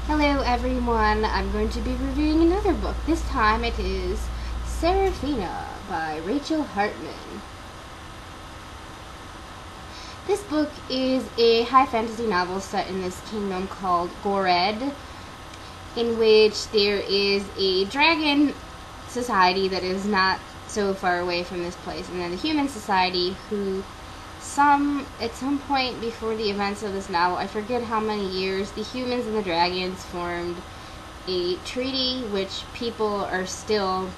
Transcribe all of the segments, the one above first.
Hello everyone, I'm going to be reviewing another book. This time it is Seraphina by Rachel Hartman. This book is a high fantasy novel set in this kingdom called Gored, in which there is a dragon society that is not so far away from this place, and then the human society who at some point before the events of this novel, I forget how many years, the humans and the dragons formed a treaty which people are still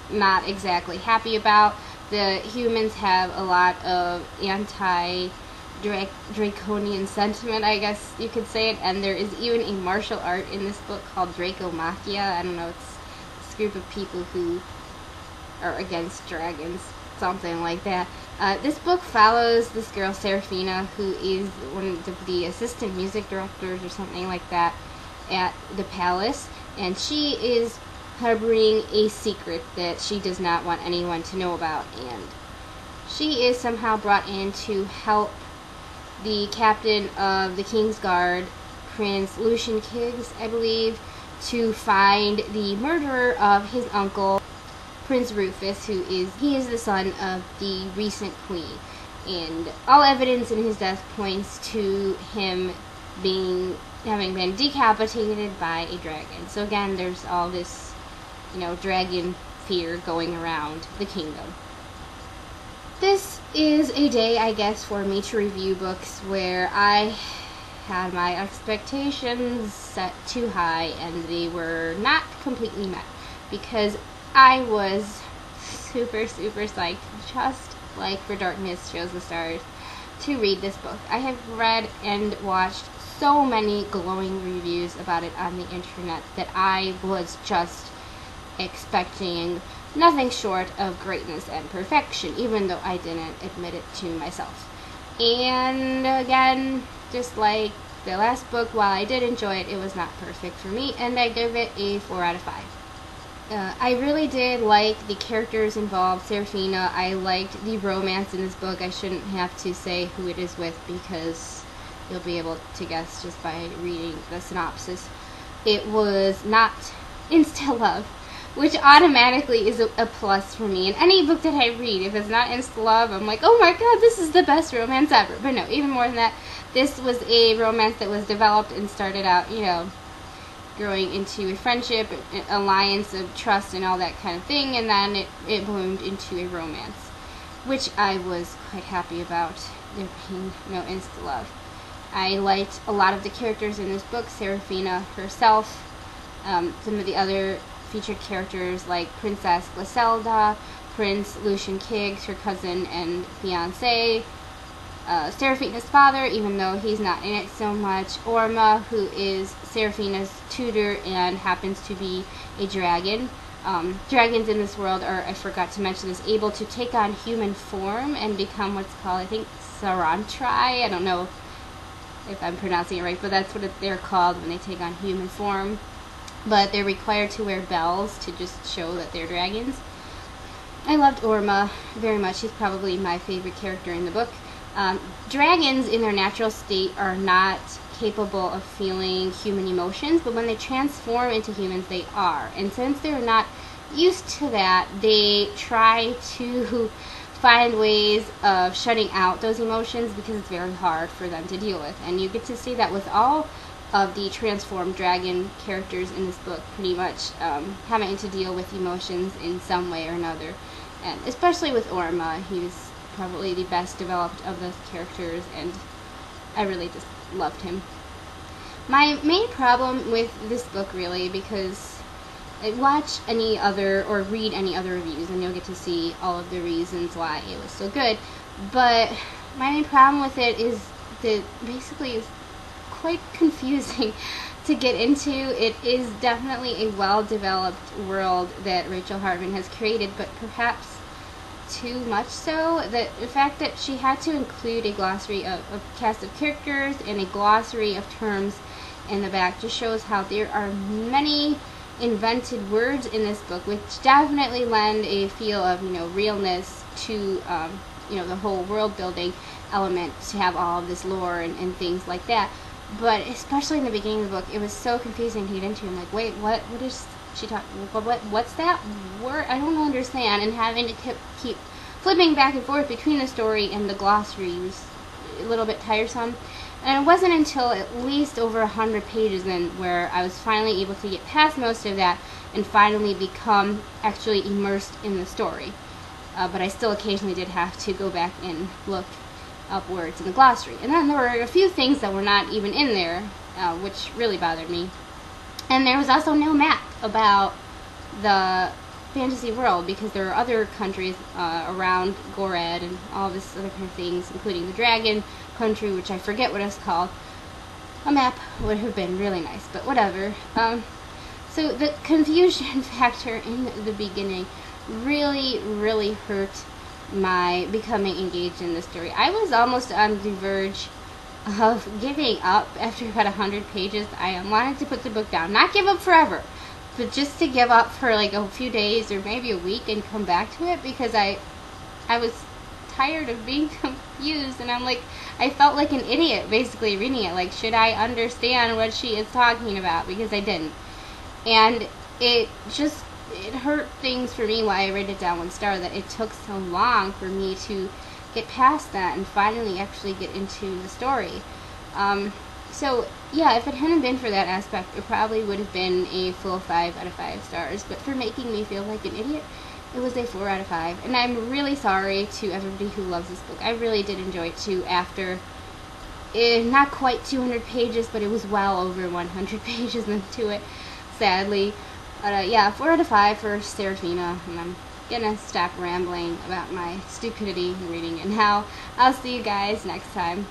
not exactly happy about. The humans have a lot of anti-draconian sentiment, I guess you could say it, and there is even a martial art in this book called Dracomachia. I don't know, it's this group of people who are against dragons, something like that. This book follows this girl, Seraphina, who is one of the assistant music directors or something like that at the palace, and she is harboring a secret that she does not want anyone to know about, and she is somehow brought in to help the captain of the King's Guard, Prince Lucian Kiggs, I believe, to find the murderer of his uncle, Prince Rufus, he is the son of the recent queen, and all evidence in his death points to him having been decapitated by a dragon. So again, there's all this, dragon fear going around the kingdom. This is a day, I guess, for me to review books where I had my expectations set too high and they were not completely met, because I was super psyched, just like For Darkness Shows the Stars, to read this book. I have read and watched so many glowing reviews about it on the internet that I was just expecting nothing short of greatness and perfection, even though I didn't admit it to myself. And again, just like the last book, while I did enjoy it, it was not perfect for me, and I give it a 4 out of 5. I really did like the characters involved. Seraphina, I liked the romance in this book. I shouldn't have to say who it is with because you'll be able to guess just by reading the synopsis. It was not insta-love, which automatically is a plus for me. In any book that I read, if it's not insta-love, I'm like, oh my god, this is the best romance ever. But no, even more than that, this was a romance that was developed and started out, growing into a friendship, an alliance of trust and all that kind of thing, and then it bloomed into a romance, which I was quite happy about, there being no insta-love. I liked a lot of the characters in this book, Seraphina herself, some of the other featured characters like Princess Griselda, Prince Lucian Kiggs, her cousin and fiancé, Seraphina's father, even though he's not in it so much, Orma, who is Seraphina's tutor and happens to be a dragon. Dragons in this world are, I forgot to mention this, able to take on human form and become what's called, I think, Sarantrai. I don't know if I'm pronouncing it right, but that's what they're called when they take on human form. But they're required to wear bells to just show that they're dragons. I loved Orma very much. She's probably my favorite character in the book. Dragons in their natural state are not capable of feeling human emotions, but when they transform into humans, they are. And since they're not used to that, they try to find ways of shutting out those emotions because it's very hard for them to deal with. And you get to see that with all of the transformed dragon characters in this book, pretty much having to deal with emotions in some way or another. And especially with Orma, he was probably the best developed of those characters, and I really just loved him. My main problem with this book, really, because watch any other or read any other reviews and you'll get to see all of the reasons why it was so good, but my main problem with it is that basically it's quite confusing to get into. It is definitely a well-developed world that Rachel Hartman has created, but perhaps too much so. The fact that she had to include a glossary of cast of characters and a glossary of terms in the back just shows how there are many invented words in this book, which definitely lend a feel of realness to the whole world building element, to have all of this lore and things like that. But especially in the beginning of the book, it was so confusing to get into. I'm like, wait, what is she talking? What's that word? I don't understand. And having to keep flipping back and forth between the story and the glossary was a little bit tiresome. And it wasn't until at least over 100 pages in where I was finally able to get past most of that and finally become actually immersed in the story. But I still occasionally did have to go back and look up words in the glossary. And then there were a few things that were not even in there, which really bothered me. And there was also no map about the fantasy world, because there are other countries around Gorad and all this other kind of things, including the dragon country, which I forget what it's called. A map would have been really nice, but whatever. So the confusion factor in the beginning really hurt my becoming engaged in the story. I was almost on the verge of giving up after about 100 pages. I wanted to put the book down, not give up forever, but just to give up for like a few days or maybe a week and come back to it, because I was tired of being confused, and I felt like an idiot basically reading it. Like, should I understand what she is talking about? Because I didn't. And it hurt things for me why I rated it down 1 star, that it took so long for me to get past that and finally actually get into the story. So yeah, if it hadn't been for that aspect, it probably would have been a full 5 out of 5 stars. But for making me feel like an idiot, it was a 4 out of 5. And I'm really sorry to everybody who loves this book. I really did enjoy it too after not quite 200 pages, but it was well over 100 pages into it, sadly. But yeah, 4 out of 5 for Seraphina, and I'm gonna stop rambling about my stupidity in reading it now. I'll see you guys next time.